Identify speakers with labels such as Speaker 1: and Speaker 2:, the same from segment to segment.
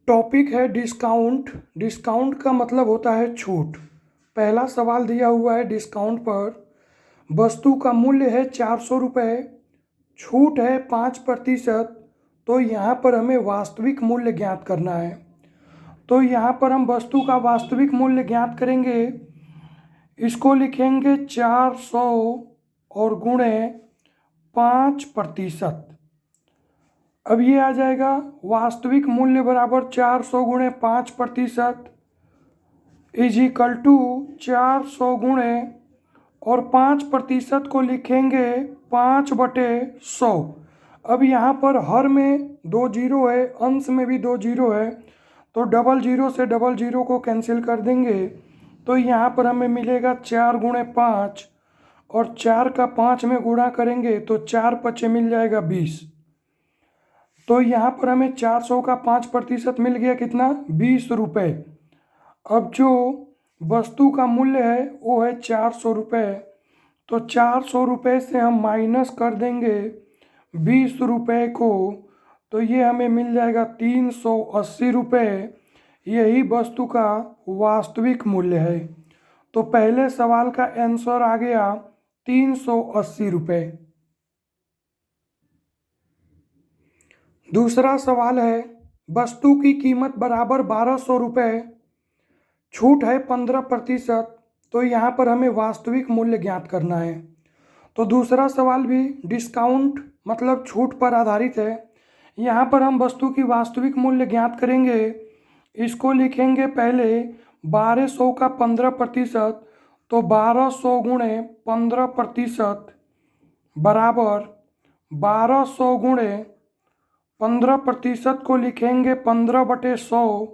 Speaker 1: Topic है discount. Discount का मतलब होता है छूट। पहला सवाल दिया हुआ है डिस्काउंट पर। वस्तु का मूल्य है 400 रुपये, छूट है 5%। तो यहाँ पर हमें वास्तविक मूल्य ज्ञात करना है। तो यहाँ पर हम वस्तु का वास्तविक मूल्य ज्ञात करेंगे। इसको लिखेंगे 400 और गुणे 5%। अब ये आ जाएगा वास्तविक मूल्य बराबर 400 गुणे 5% इज इक्वल टू 400 गुणे और 5% को लिखेंगे 5/100। अब यहाँ पर हर में 2 जीरो है, अंश में भी 2 जीरो है, तो डबल जीरो से डबल जीरो को कैंसिल कर देंगे। तो यहाँ पर हमें मिलेगा 4 गुणे 5 और 4 का 5 में गुणा करेंगे तो 4 पचे मिल जाएगा 20। तो यहाँ पर हमें 400 का 5% मिल गया कितना, 20 रुपये। अब जो वस्तु का मूल्य है वो है 400 रुपये। तो 400 रुपये से हम माइनस कर देंगे 20 रुपये को, तो ये हमें मिल जाएगा 380 रुपये। यही वस्तु का वास्तविक मूल्य है। तो पहले सवाल का आंसर आ गया 380 रुपये। दूसरा सवाल है वस्तु की कीमत बराबर 1200 रुपये, छूट है 15%। तो यहाँ पर हमें वास्तविक मूल्य ज्ञात करना है। तो दूसरा सवाल भी डिस्काउंट मतलब छूट पर आधारित है। यहाँ पर हम वस्तु की वास्तविक मूल्य ज्ञात करेंगे। इसको लिखेंगे पहले 1200 का 15%, तो 1200 गुणे 15% बराबर 1200 गुणे 15% को लिखेंगे 15/100।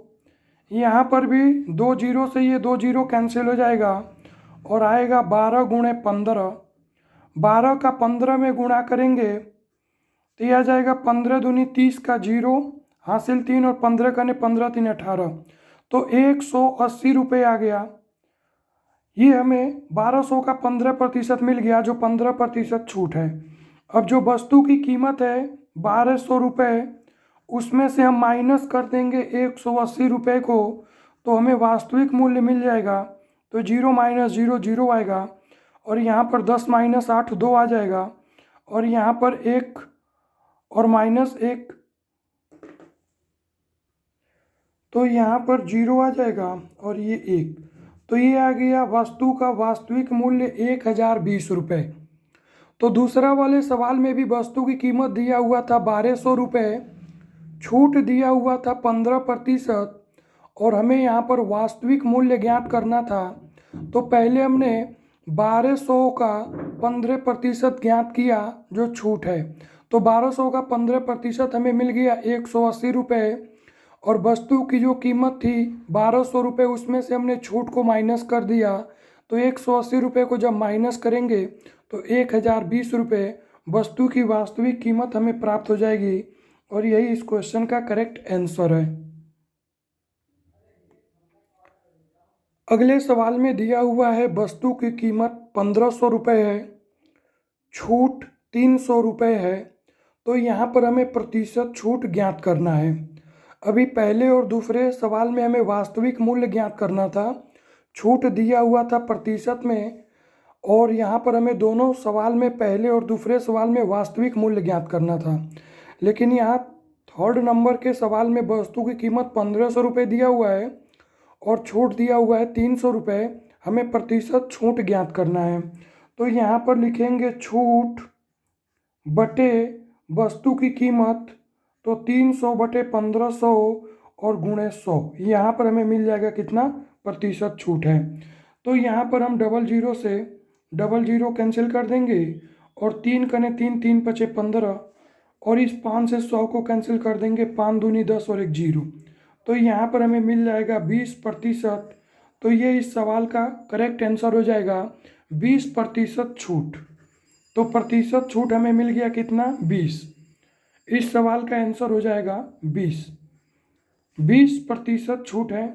Speaker 1: यहाँ पर भी 2 जीरो से ये 2 जीरो कैंसिल हो जाएगा और आएगा 12 गुणे 15। 12 का 15 में गुणा करेंगे तो यह आ जाएगा 15 दूनी 30 का जीरो हासिल 3 और 15 का 15 3 18, तो 180 रुपये आ गया। ये हमें 1200 का 15% मिल गया जो 15% छूट है। अब जो वस्तु की कीमत है 1200 रुपये, उसमें से हम माइनस कर देंगे 180 रुपये को, तो हमें वास्तविक मूल्य मिल जाएगा। तो 0 माइनस 0 0 आएगा और यहाँ पर 10 माइनस 8 2 आ जाएगा और यहाँ पर 1 और माइनस 1, तो यहाँ पर 0 आ जाएगा और ये 1। तो ये आ गया वस्तु का वास्तविक मूल्य 1020 रुपये। तो दूसरा वाले सवाल में भी वस्तु की कीमत दिया हुआ था 1200 रुपये, छूट दिया हुआ था 15% और हमें यहाँ पर वास्तविक मूल्य ज्ञात करना था। तो पहले हमने 1200 का 15% ज्ञात किया जो छूट है। तो 1200 का 15% हमें मिल गया 180 रुपये और वस्तु की जो कीमत थी 1200 रुपये, उसमें से हमने छूट को माइनस कर दिया। तो 180 रुपये को जब माइनस करेंगे तो 1020 रुपये वस्तु की वास्तविक कीमत हमें प्राप्त हो जाएगी और यही इस क्वेश्चन का करेक्ट आंसर है। अगले सवाल में दिया हुआ है वस्तु की कीमत 1500 रुपये है, छूट 300 रुपये है। तो यहाँ पर हमें प्रतिशत छूट ज्ञात करना है। अभी पहले और दूसरे सवाल में हमें वास्तविक मूल्य ज्ञात करना था, छूट दिया हुआ था प्रतिशत में, और यहाँ पर हमें दोनों सवाल में पहले और दूसरे सवाल में वास्तविक मूल्य ज्ञात करना था। लेकिन यहाँ थर्ड नंबर के सवाल में वस्तु की कीमत 1500 रुपये दिया हुआ है और छूट दिया हुआ है 300 रुपये, हमें प्रतिशत छूट ज्ञात करना है। तो यहाँ पर लिखेंगे छूट बटे वस्तु की कीमत, तो 300 बटे 1500 और गुणे 100, यहाँ पर हमें मिल जाएगा कितना प्रतिशत छूट है। तो यहाँ पर हम डबल जीरो से डबल जीरो कैंसिल कर देंगे और 3 कने 3 3 पचे 15 और इस 5 से 100 को कैंसिल कर देंगे, 5 दूनी 10 और 1 जीरो, तो यहाँ पर हमें मिल जाएगा 20%। तो ये इस सवाल का करेक्ट आंसर हो जाएगा 20% छूट। तो प्रतिशत छूट हमें मिल गया कितना, 20। इस सवाल का आंसर हो जाएगा 20। 20% छूट है